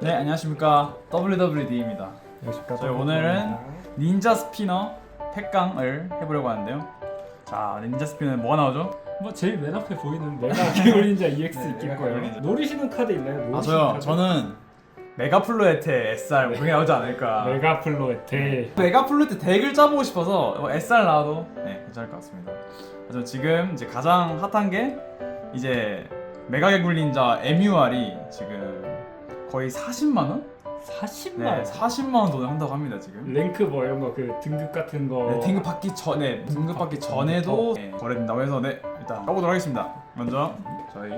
네, 안녕하십니까. WWD입니다. 안녕하십니까. 저희 오늘은 닌자 스피너 택강을 해보려고 하는데요. 자, 닌자 스피너는 뭐가 나오죠? 뭐 제일 맨 앞에 보이는 메가 기울린자 EX 네, 있겠고요. 기울린자. 노리시는 카드 있나요? 아, 저요. 저는 메가플로에테 SR 그게 나오지 않을까. 메가플로에테. 메가플로에테 덱을 짜보고 싶어서 뭐 SR 나와도 괜찮을 것 같습니다. 그래서 지금 이제 가장 핫한 게 이제 메가개굴린자 MUR이 지금 거의 40만 원? 40만 네, 원. 40만 원 돈을 한다고 합니다 지금. 랭크 뭐 이런 거 그 등급 같은 거. 네, 등급 받기 전에 등급 받기 전에도 거래된다고 해서 일단 까보도록 하겠습니다. 먼저 저희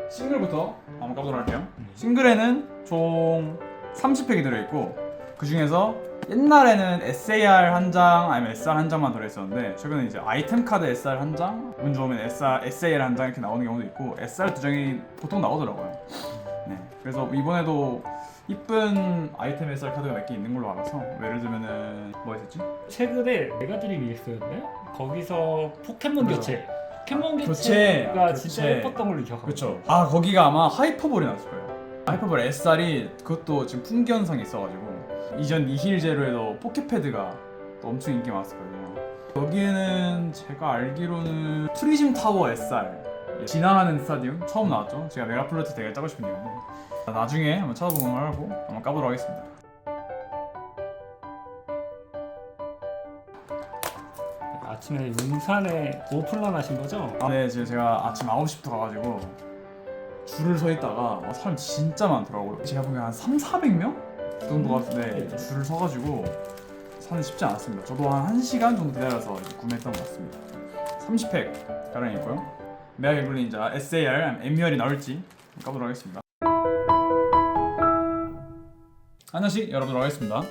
싱글부터 한번 까보도록 할게요. 싱글에는 총 30팩이 들어있고 그 중에서 옛날에는 SAR 한 장 아니면 SR 한 장만 들어있었는데 최근에 이제 아이템 카드 SR 한 장, 운 좋으면 SAR 한 장 이렇게 나오는 경우도 있고 SR 두 장이 보통 나오더라고요. 네, 그래서 이번에도 이쁜 아이템 SR 카드가 몇 개 있는 걸로 알아서 예를 들면은 뭐가 있었지? 최근에 메가드림 EX였나요? 거기서 포켓몬 그렇죠. 교체. 포켓몬 교체, 교체가 진짜 교체. 예뻤던 걸로 기억하고. 그렇죠. 아 거기가 아마 하이퍼볼이 나왔을 거예요. 하이퍼볼 SR이 그것도 지금 풍기현상이 있어가지고 이전 니힐 제로에도 포켓패드가 또 엄청 인기 많았거든요. 여기에는 제가 알기로는 프리즘 타워 SR 진화하는 스타디움 처음 나왔죠. 제가 메가플로트 되게 짜고 싶은 이유인데 나중에 한번 찾아보는 걸 하고 한번 까보도록 하겠습니다. 아침에 용산에 오픈런 하신 거죠? 네, 지금 제가 아침 9시부터 가가지고 줄을 서 있다가 사람 진짜 많더라고요. 제가 보기엔 한 3,400명 정도가 줄을 서가지고 사는 쉽지 않았습니다. 저도 한 1시간 정도 기다려서 구매했던 것 같습니다. 30팩 가량이 있고요. 메가개굴린자 SAR, MUR이 나올지 까보도록 하겠습니다. 하나씩 열어보도록 하겠습니다.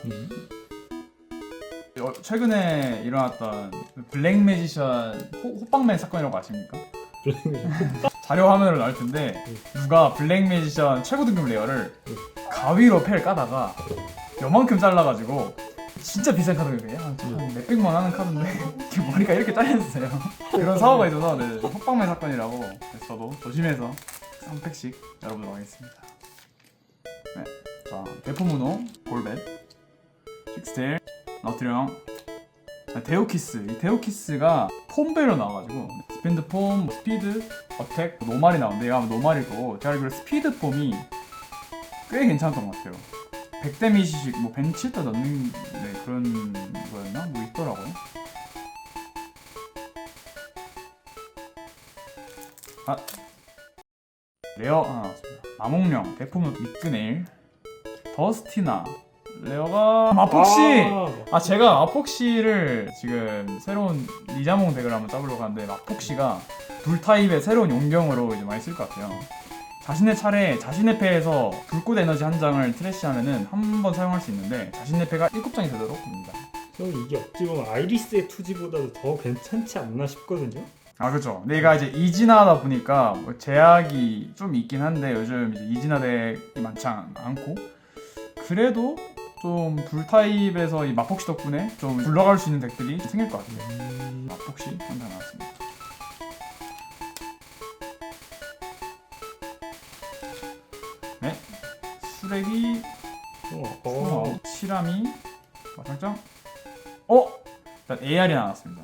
최근에 일어났던 블랙 매지션 호빵맨 사건이라고 아십니까? 자료 화면으로 나올 텐데 누가 블랙 매지션 최고 등급 레어를 가위로 패를 까다가 요만큼 잘라가지고 진짜 비싼 카드거든요. 한 몇백만 원 하는 카드인데 머리가 이렇게 잘렸어요. 그런 사고가 있어서 호빵맨 사건이라고 그래서 저도 조심해서 3팩씩 열어보도록 하겠습니다. 네, 자 대포문호, 골벳, 식스테일, 너트령, 데오키스. 이 데오키스가 폼벨로 나와가지고 스펜드 폼, 스피드, 어택, 노말이 나오는데 얘가 노말일 거고 제가 알기로 스피드 폼이 꽤 괜찮았던 것 같아요. 100데미지씩 뭐 벤치에다 넣는 그런 거였나? 뭐 있더라고요. 레어 하나 나왔습니다. 마몽령, 대포문 미끄네일, 더스티나, 레어가 마폭시! 제가 마폭시를 지금 새로운 리자몽 덱을 한번 짜보려고 하는데 마폭시가 불타입의 새로운 용병으로 이제 많이 쓸 것 같아요. 자신의 차례에 자신의 패에서 불꽃 에너지 한 장을 트래시하면은 한 번 사용할 수 있는데 자신의 패가 7장이 되도록 합니다. 저는 이게 어찌 보면 아이리스의 투지보다도 더 괜찮지 않나 싶거든요. 아 그렇죠. 근데 얘가 이제 이진화다 보니까 뭐 제약이 좀 있긴 한데 요즘 이제 이진화 덱이 많지 않고 그래도 좀 불타입에서 이 마폭시 덕분에 좀 굴러갈 수 있는 덱들이 생길 것 같아요. 마폭시 한 장 나왔습니다. 네, 수레기, 치라미, 마상장. 일단 AR이 나왔습니다.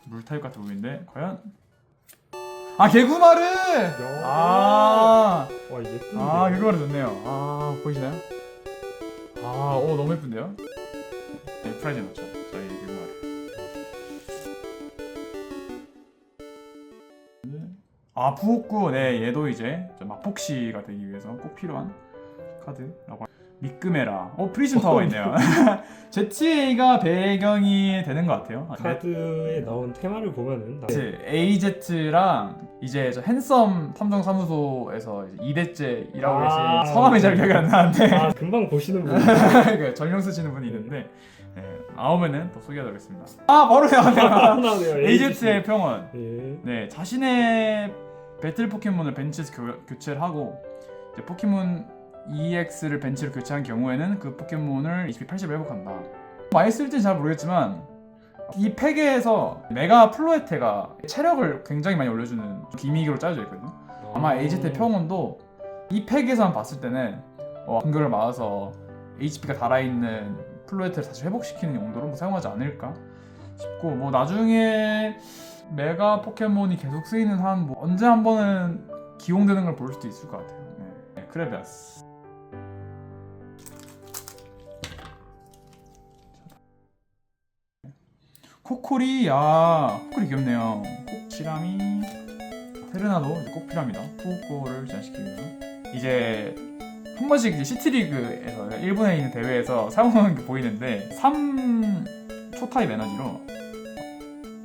물타입 같은 보이는데 과연? 개구마르! 와 예쁜데. 개구마르 좋네요. 보이시나요? 너무 예쁜데요? 네, 프라이즈 넣죠. 저희 개구마르. 부호구. 네, 얘도 이제 마폭시가 되기 위해서 꼭 필요한 카드라고. 미끄메라. 프리즘 타워가 있네요. ZA가 배경이 되는 것 같아요. 카드에 나온 테마를 보면은 AZ랑 이제 저 핸섬 탐정사무소에서 2대째 일하고 계신 성함이 잘 기억이 안 나는데 금방 보시는 분. 그 전령 쓰시는 분이 있는데 나오면은 또 소개해드리겠습니다. 바로 나오네요. AZ의 평원. 네, 자신의 배틀 포켓몬을 벤치에서 교체를 하고 이제 포켓몬 EX를 벤치로 교체한 경우에는 그 포켓몬을 HP 80을 회복한다. 많이 쓸지는 잘 모르겠지만 이 팩에서 메가 플로에테가 체력을 굉장히 많이 올려주는 기믹으로 짜여져 있거든요. 아마 AZ의 평온도 이 팩에서만 봤을 때는 공격을 맞아서 HP가 달아있는 플로에테를 다시 회복시키는 용도로 사용하지 않을까 싶고, 뭐 나중에 메가 포켓몬이 계속 쓰이는 한 언제 한 번은 기용되는 걸 볼 수도 있을 것 같아요. 네, 크레비아스. 코코리, 코코리 귀엽네요. 코치라미, 테르나도 이제 꽃피랍니다. 푸우코를 지원시키기 위해서 이제 한 번씩 이제 시티리그에서 일본에 있는 대회에서 사용하는 게 보이는데 3 초타입 에너지로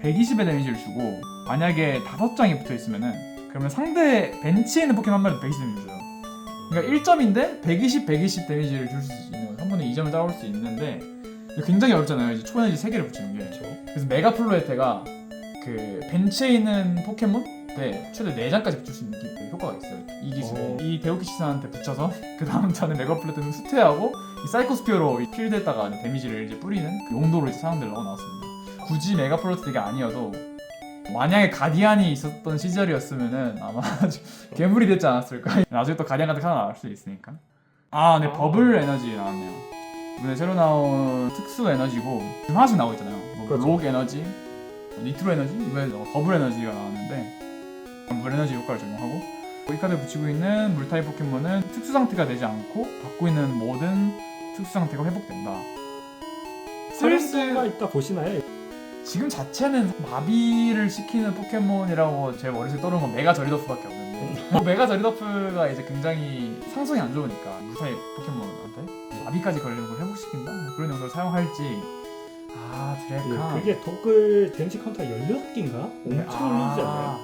120의 데미지를 주고, 만약에 5장이 붙어 있으면은 그러면 상대 벤치에 있는 포켓몬 한 마리도 120 데미지 줘요. 그러니까 1점인데 120 데미지를 줄 수 있는 거예요. 한 번에 2점을 따올 수 있는데 굉장히 어렵잖아요. 이제 초에너지 3개를 붙이는 게. 그렇죠. 그래서 메가 플로에테가 그 벤치에 있는 포켓몬에 최대 4장까지 붙일 수 있는 그 효과가 있어요. 이 기술에. 이 데오키시스한테 붙여서 그 다음 턴에 메가 플로에테는 수퇴하고 이 사이코스피어로 이 필드에다가 데미지를 이제 뿌리는 그 용도로 이제 사용되려고 나왔습니다. 굳이 메가 플로에테가 아니어도 만약에 가디안이 있었던 시절이었으면은 아마 괴물이 됐지 않았을까. 나중에 또 가디안 같은 거 하나 나올 수도 있으니까. 네, 버블 에너지 나왔네요. 이번에 새로 나온 특수 에너지고 지금 하나씩 나오고 있잖아요. 그렇죠. 록 에너지, 니트로 에너지, 이번에 버블 에너지가 나왔는데 버블 에너지 효과를 적용하고, 이 카드에 붙이고 있는 물타입 포켓몬은 특수 상태가 되지 않고 받고 있는 모든 특수 상태가 회복된다. 사용자가 있다 보시나요? 지금 자체는 마비를 시키는 포켓몬이라고 제 머릿속에 떠오르는 건 메가 저리더프밖에 없는데 메가 저리더프가 이제 굉장히 상성이 안 좋으니까 물타입 포켓몬한테 마비까지 걸리는 걸 회복시킨다? 그런 용도로 사용할지. 드레카. 그게 도글 데미지 카운터가 16개인가? 엄청 올리지 않나요?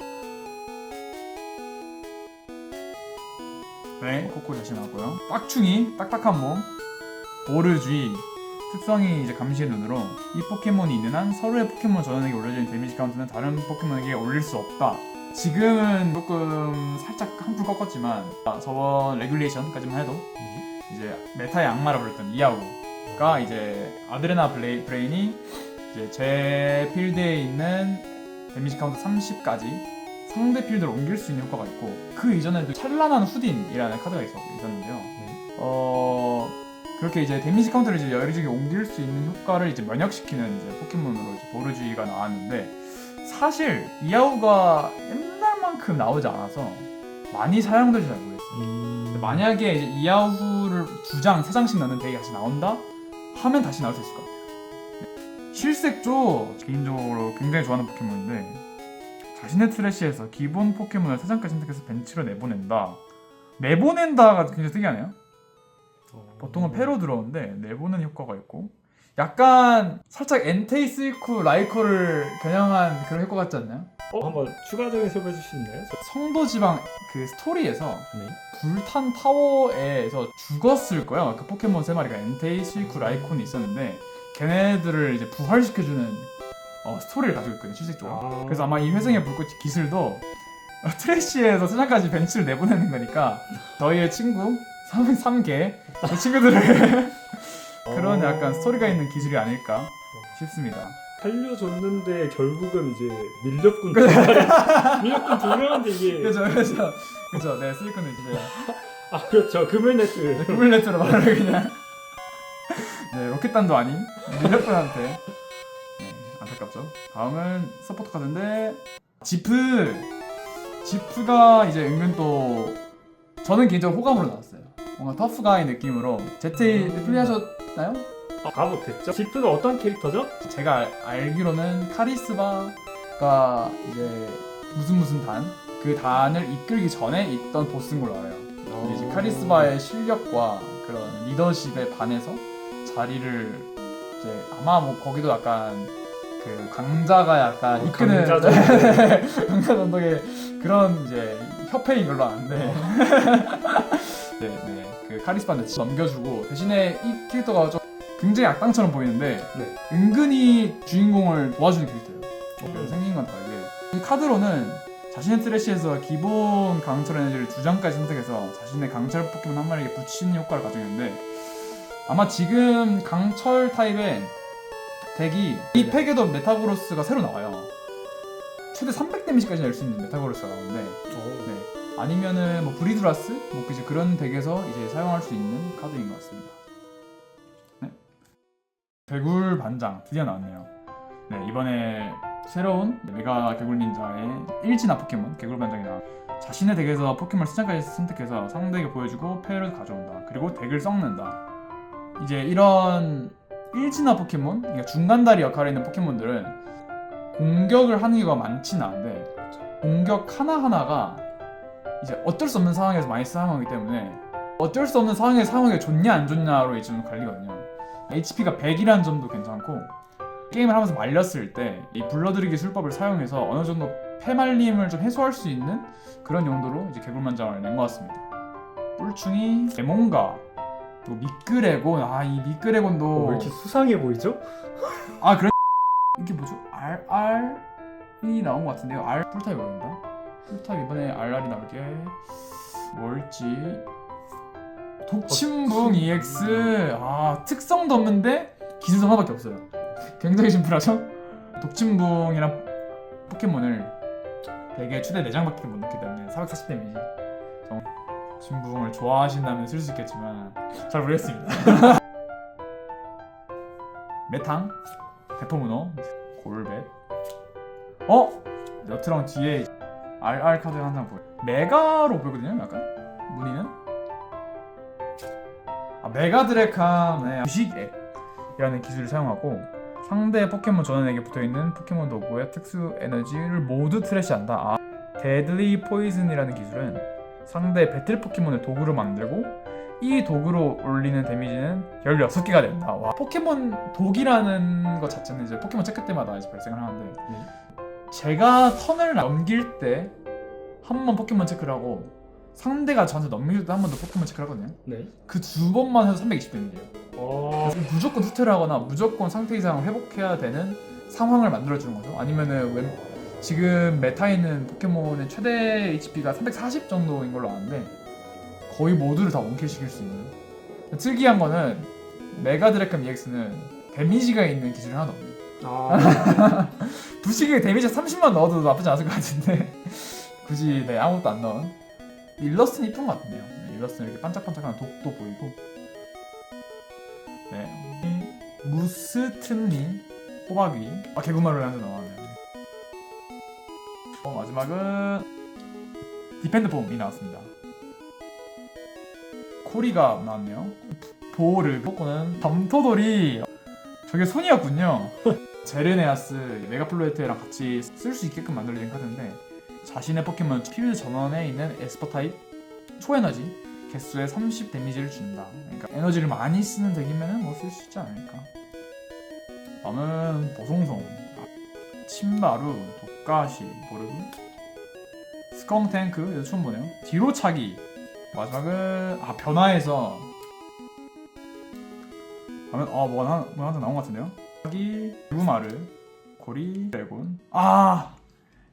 네, 코코 다시 나왔고요. 빡충이, 딱딱한 몸, 보르쥐, 특성이 이제 감시의 눈으로 이 포켓몬이 있는 한 서로의 포켓몬 전원에게 올려지는 데미지 카운트는 다른 포켓몬에게 올릴 수 없다. 지금은 조금 살짝 한풀 꺾었지만 저번 레귤레이션까지만 해도 이제 메타의 악마라 불렸던 이야우가 이제 아드레나 브레인이 이제 제 필드에 있는 데미지 카운트 30까지 상대 필드로 옮길 수 있는 효과가 있고, 그 이전에도 찬란한 후딘이라는 카드가 있었는데요. 그렇게 이제 데미지 카운트를 이제 여기저기 옮길 수 있는 효과를 이제 면역시키는 이제 포켓몬으로 이제 보르주이가 나왔는데, 사실 이야우가 옛날만큼 나오지 않아서 많이 사용될지 잘 모르겠어요. 만약에 이제 이야우를 2장, 3장씩 넣는 덱이 다시 나온다 하면 다시 나올 수 있을 것 같아요. 실색조 개인적으로 굉장히 좋아하는 포켓몬인데, 자신의 트래시에서 기본 포켓몬을 3장까지 선택해서 벤치로 내보낸다가 굉장히 특이하네요. 보통은 패로 들어오는데 내보내는 효과가 있고, 약간 살짝 엔테이스이쿠 라이커를 겨냥한 그런 효과 같지 않나요? 한번 추가적인 소개해 주실 수 있나요? 성도지방 그 스토리에서 불탄 타워에서 죽었을 거예요. 그 포켓몬 3마리가 엔테이스이쿠 라이콘이 있었는데 걔네들을 이제 부활시켜주는 스토리를 가지고 있거든요, 실질적으로. 그래서 아마 이 회생의 불꽃 기술도 트래쉬에서 수장까지 벤치를 내보내는 거니까 저희의 친구 3개 그 친구들을 그런 약간 스토리가 있는 기술이 아닐까 싶습니다. 살려줬는데 결국은 이제 밀렵군 밀렵군 2명인데 이게 그죠. 네, 스리콘은 이제 그렇죠. 금을네트 구글네트로 말을 그냥 네, 로켓단도 아닌 밀렵군한테. 네, 안타깝죠. 다음은 서포터 카드인데 지프가 이제 은근 또 저는 개인적으로 호감으로 나왔어요. 뭔가 터프가이 느낌으로. ZA 플레이하셨나요? 다 못했죠. 지프가 어떤 캐릭터죠? 제가 알기로는 카리스바가 이제 무슨 단, 그 단을 이끌기 전에 있던 보스인 걸로 알아요. 근데 이제 카리스바의 실력과 그런 리더십에 반해서 자리를 이제 아마 뭐 거기도 약간 그 강자가 약간 이끄는 강자 전독의 그런 이제 협회인 걸로 아는데 네, 그 카리스바한테 넘겨주고, 대신에 이 캐릭터가 좀 굉장히 악당처럼 보이는데 은근히 주인공을 도와주는 캐릭터예요. 생긴 건 다르게 이 카드로는 자신의 트래쉬에서 기본 강철 에너지를 2장까지 선택해서 자신의 강철 포켓몬 한 마리에게 붙이는 효과를 가지고 있는데, 아마 지금 강철 타입의 덱이 이 팩에도 메타고로스가 새로 나와요. 최대 300 데미지까지 낼 수 있는 메타고로스가 나오는데, 네. 아니면은 뭐 브리드라스 뭐 이제 그런 덱에서 이제 사용할 수 있는 카드인 것 같습니다. 네. 개굴 반장 드디어 나왔네요. 네, 이번에 새로운 메가 개굴 닌자의 일진화 포켓몬 개굴 반장이 나와. 자신의 덱에서 포켓몬을 수장까지 선택해서 상대에게 보여주고 패를 가져온다. 그리고 덱을 썩는다. 이제 이런 일진화 포켓몬, 그러니까 중간다리 역할에 있는 포켓몬들은 공격을 하는 경우가 많지는 않은데, 공격 하나하나가 이제 어쩔 수 없는 상황에서 많이 사용하기 때문에 어쩔 수 없는 상황에 사용하기가 좋냐 안 좋냐로 이제 좀 갈리거든요. HP가 100이라는 점도 괜찮고, 게임을 하면서 말렸을 때 이 불러들이기 술법을 사용해서 어느 정도 패말림을 좀 해소할 수 있는 그런 용도로 이제 개굴만장을 낸 것 같습니다. 뿔충이, 레몬가, 또 미끄레곤. 이 미끄레곤도 왜 이렇게 수상해 보이죠? 그래. 이게 뭐죠? RR이 나온 것 같은데요. R 풀타입 어린다. 풀타입 이번에 RR이 나올게. 뭘지? 독침붕 EX. 특성도 없는데 기술성 하나밖에 없어요. 굉장히 심플하죠? 독침붕이란 포켓몬을 되게 최대 4장밖에 못 넣기 때문에 440 데미지. 독침붕을 좋아하신다면 쓸 수 있겠지만 잘 모르겠습니다. 메탕, 대포문어, 골벳. 너트랑 뒤에 RR 카드 한 장 보여. 메가로 보이거든요, 약간 무늬는. 메가드래캄, 네. 부식액이라는 기술을 사용하고 상대 포켓몬 전원에게 붙어있는 포켓몬 도구의 특수 에너지를 모두 트래시한다. 데들리 포이즌이라는 기술은 상대 배틀 포켓몬의 도구로 만들고 이 도구로 올리는 데미지는 16개가 된다. 포켓몬 독이라는 것 자체는 이제 포켓몬 체크 때마다 이제 발생을 하는데, 제가 턴을 넘길 때 한 번 포켓몬 체크를 하고 상대가 저한테 넘길 때 한 번 더 포켓몬 체크를 하거든요. 네. 그 2번만 해도 320 데미지예요. 무조건 투트를 하거나 무조건 상태 이상을 회복해야 되는 상황을 만들어주는 거죠. 아니면은 지금 메타에 있는 포켓몬의 최대 HP가 340 정도인 걸로 아는데 거의 모두를 다 원킬 시킬 수 있는. 특이한 거는 메가드래컴 EX는 데미지가 있는 기술이 하나도 없네요. 부식에 데미지 30만 넣어도 나쁘지 않을 것 같은데 굳이 아무것도 안 넣은. 일러스트는 이쁜 것 같은데요. 일러스트는 이렇게 반짝반짝한 독도 보이고. 무스트니 호박이 개구마를 한잔 나왔네요. 마지막은 디펜드 폼이 나왔습니다. 코리가 나왔네요. 보호를 뽑고는 점토돌이 저게 손이었군요. 제르네아스, 메가플로에트랑 같이 쓸 수 있게끔 만들어진 카드인데, 자신의 포켓몬 필드 전원에 있는 에스퍼 타입 초에너지 개수의 30 데미지를 준다. 그러니까 에너지를 많이 쓰는 덱이면 뭐 쓸 수 있지 않을까. 다음은 보송송, 침바루, 독가시, 모르고, 스컹탱크, 얘도 처음 보네요. 뒤로 차기. 마지막은 변화해서 하면 뭐가 하나 나온 것 같은데요. 차기, 루마르, 고리, 드래곤.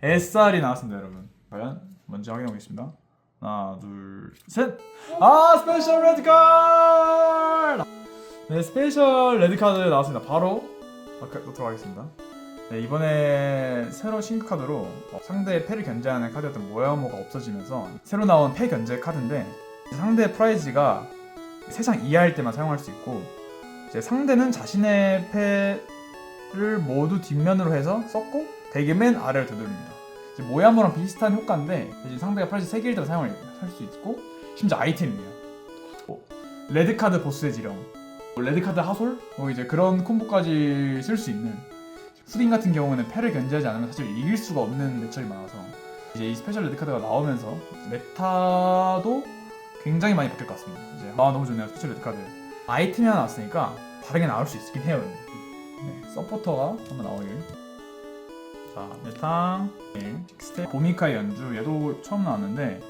SR이 나왔습니다, 여러분. 과연 먼저 확인해 보겠습니다. 하나, 둘, 셋. 스페셜 레드 카드. 네, 스페셜 레드 카드 나왔습니다. 바로 넣도록 하겠습니다. 네, 이번에 새로 신규 카드로 상대의 패를 견제하는 카드였던 모야모가 없어지면서 새로 나온 패 견제 카드인데, 상대의 프라이즈가 3장 이하일 때만 사용할 수 있고, 이제 상대는 자신의 패를 모두 뒷면으로 해서 썼고 덱의 맨 아래를 되돌립니다. 이제 모야모랑 비슷한 효과인데 이제 상대가 프라이즈 3개일 때 사용을 할 수 있고, 심지어 아이템이에요. 레드카드 보스의 지령, 레드카드 하솔, 이제 그런 콤보까지 쓸 수 있는. 후딘 같은 경우는 패를 견제하지 않으면 사실 이길 수가 없는 매력이 많아서 이제 이 스페셜 레드카드가 나오면서 메타도 굉장히 많이 바뀔 것 같습니다. 이제 너무 좋네요, 스페셜 레드카드. 아이템이 하나 나왔으니까 다르게 나올 수 있긴 해요. 네, 서포터가 한번 나오길. 자, 메탕, 픽스테, 보미카의 연주. 얘도 처음 나왔는데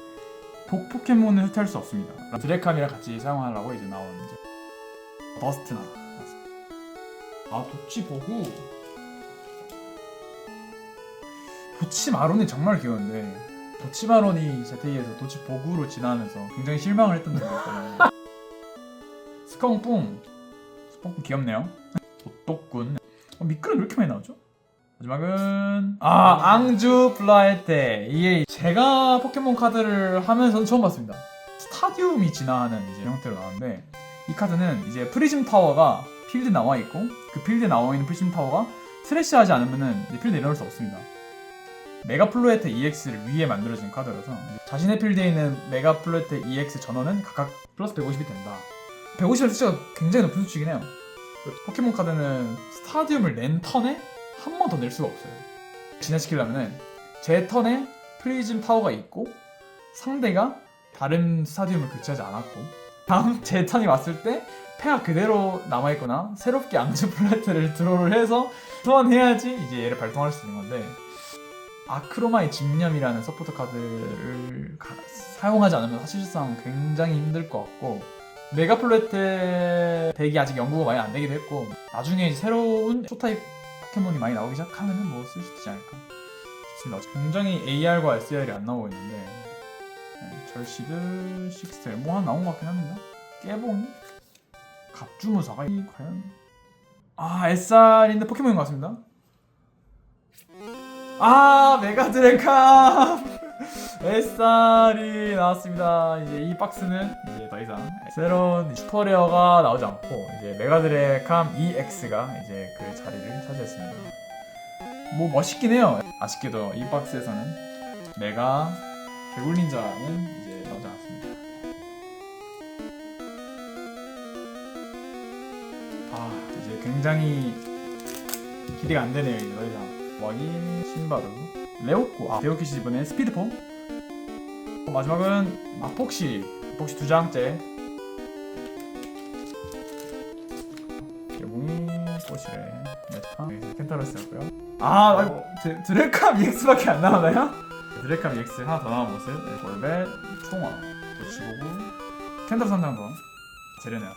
독 포켓몬은 흡수할 수 없습니다. 드래캄이랑 같이 사용하려고 이제 나온 버스트나. 도치 보구. 도치 마론이 정말 귀여운데 도치마론이 ZA에서 도치 보구로 진화하면서 굉장히 실망을 했던 적이 있거든요. 스컹뿡 귀엽네요. 도똑군. 미끄럼 왜 이렇게 많이 나오죠? 마지막은 앙주 플라에테. 이게 제가 포켓몬 카드를 하면서는 처음 봤습니다. 스타디움이 진화하는 이제 형태로 나오는데, 이 카드는 이제 프리즘 타워가 필드에 나와 있고, 그 필드에 나와 있는 프리즘 타워가 스레시하지 않으면은 필드에 내려올 수 없습니다. 메가플로에테 EX를 위에 만들어진 카드라서 자신의 필드에 있는 메가플로에테 EX 전원은 각각 플러스 150이 된다. 150의 숫자가 굉장히 높은 수치긴 해요. 포켓몬 카드는 스타디움을 낸 턴에 한 번 더 낼 수가 없어요. 진화시키려면은 제 턴에 프리즘 타워가 있고 상대가 다른 스타디움을 교체하지 않았고, 다음 제 턴이 왔을 때 패가 그대로 남아있거나 새롭게 앙주 플레이트를 드로우를 해서 소환해야지 이제 얘를 발동할 수 있는 건데, 아크로마의 집념이라는 서포터 카드를 사용하지 않으면 사실상 굉장히 힘들 것 같고, 메가플로에테 덱이 아직 연구가 많이 안 되기도 했고, 나중에 이제 새로운 초타입 포켓몬이 많이 나오기 시작하면 뭐 쓸 수 있지 않을까 싶습니다. 굉장히 AR과 SR이 안 나오고 있는데, 네, 절시드, 식스텔 뭐 하나 나온 것 같긴 합니다. 깨봉이? 갑주무사가 이 과연? SR인데 포켓몬인 것 같습니다. 메가드래캄! SR이 나왔습니다. 이제 이 박스는 이제 더 이상 새로운 슈퍼레어가 나오지 않고 이제 메가드래캄 EX가 이제 그 자리를 차지했습니다. 뭐 멋있긴 해요. 아쉽게도 이 박스에서는 메가 개굴닌자는 이제 나오지 않았습니다. 이제 굉장히 기대가 안 되네요. 이제 더 이상. 와인, 신바루, 레오코, 데오키시 이번에 스피드폼. 마지막은 마폭시 2장째. 개봉이 꼬시레 메타 켄타로스였고요. 아이고 드래캄 EX밖에 안 나오나요? 드래캄 EX 하나 더 나온 모습. 골벳, 총화, 도치보구, 켄타로 3장도 제레네아스,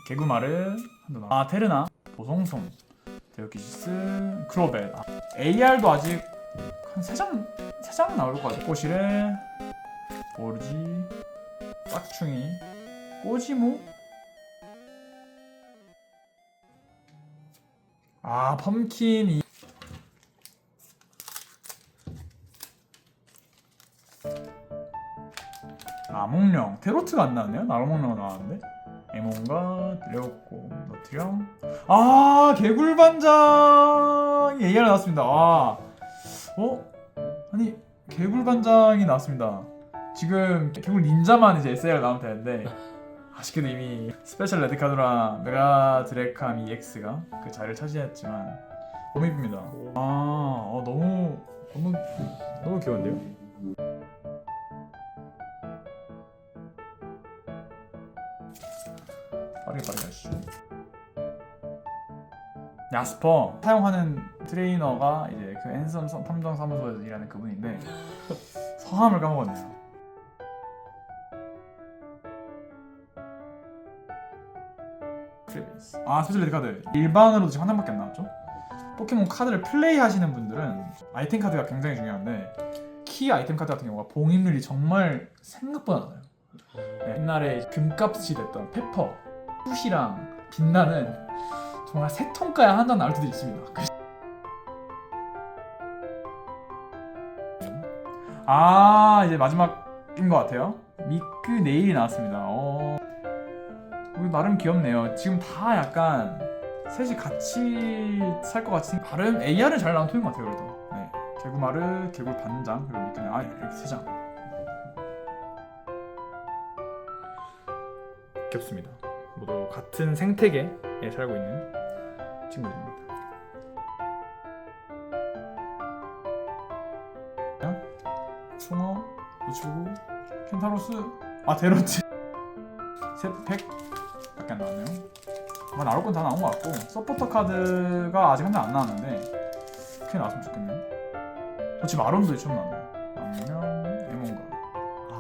개구마르 한도 나와. 테르나, 보송송, 데오키시스, 크로벳. AR도 아직 한 3장 나올 것 같아요. 꼬시레, 보르지, 짝충이, 꼬지모. 펌킨이. 나몽령, 테로트가 안 나왔네요. 나몽령 나왔는데. 에몬가, 레오코, 너트령. 개굴반장이 AR 나왔습니다. 아니 개굴반장이 나왔습니다. 지금 개굴 닌자만 이제 SAR 나오면 되는데, 아쉽게도 이미 스페셜 레드카드랑 메가 드래캄 EX가 그 자리를 차지했지만 너무 이쁩니다. 너무 귀여운데요? 빠르게 가시죠. 야스퍼 사용하는 트레이너가 이제 그 앤섬 탐정 사무소에서 일하는 그분인데 성함을 까먹었네요. 스페셜 레드카드 일반으로도 지금 한 장밖에 안 나왔죠? 포켓몬 카드를 플레이 하시는 분들은 아이템 카드가 굉장히 중요한데, 키 아이템 카드 같은 경우가 봉인률이 정말 생각보다 낮아요. 옛날에 금값이 됐던 페퍼, 푸시랑 빛나는 정말 3톤가야 한 장 나올 때도 있습니다. 이제 마지막인 것 같아요. 미크 네일이 나왔습니다. 나름 귀엽네요. 지금 다 약간 셋이 같이 살 것 같은 발음. AR은 잘 나온 톤인 것 같아요. 그래도. 네. 개구마르, 개굴 반장, 그리고 미크 네일. 이렇게 3장. 귀엽습니다. 모두 같은 생태계에 살고 있는 친구들입니다. 송어, 노치보구, 켄타로스, 데로트. 셋팩 밖에 안 나왔네요. 나올 건 다 나온 것 같고, 서포터 카드가 아직 한 장 안 나왔는데 그게 나왔으면 좋겠네요. 도치 마론도 처음 나왔네요. 악명, 에몬가.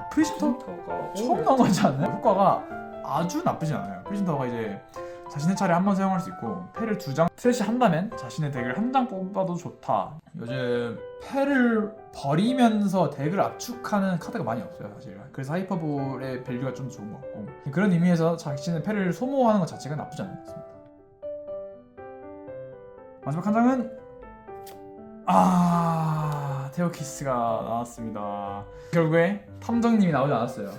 프리즘터가 처음 나온 거지 않나요? 효과가 아주 나쁘진 않아요. 프리즘터가 이제 자신의 차례 한 번 사용할 수 있고 패를 2장 트래시 한다면 자신의 덱을 한 장 뽑아도 좋다. 요즘 패를 버리면서 덱을 압축하는 카드가 많이 없어요 사실. 그래서 하이퍼볼의 밸류가 좀 좋은 것 같고 그런 의미에서 자신의 패를 소모하는 것 자체가 나쁘지 않은 것 같습니다. 마지막 한 장은 테오키스가 나왔습니다. 결국에 탐정님이 나오지 않았어요.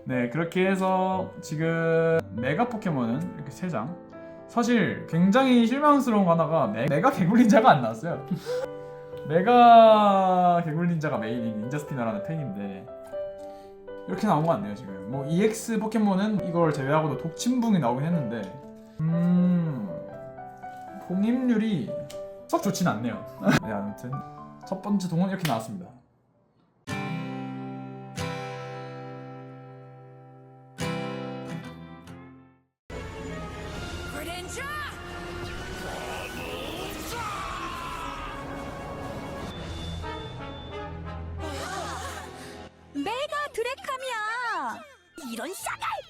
네, 그렇게 해서 지금 메가 포켓몬은 이렇게 3장. 사실 굉장히 실망스러운 거 하나가 메가 개굴린자가 안 나왔어요. 메가 개굴린자가 메인인 닌자 스피너라는 팩인데 이렇게 나온 거 같네요 지금. 뭐 EX 포켓몬은 이걸 제외하고도 독침붕이 나오긴 했는데 봉입률이 썩 좋진 않네요. 네, 아무튼 첫 번째 동은 이렇게 나왔습니다. 메가 드래카미야. 이런 샤갈.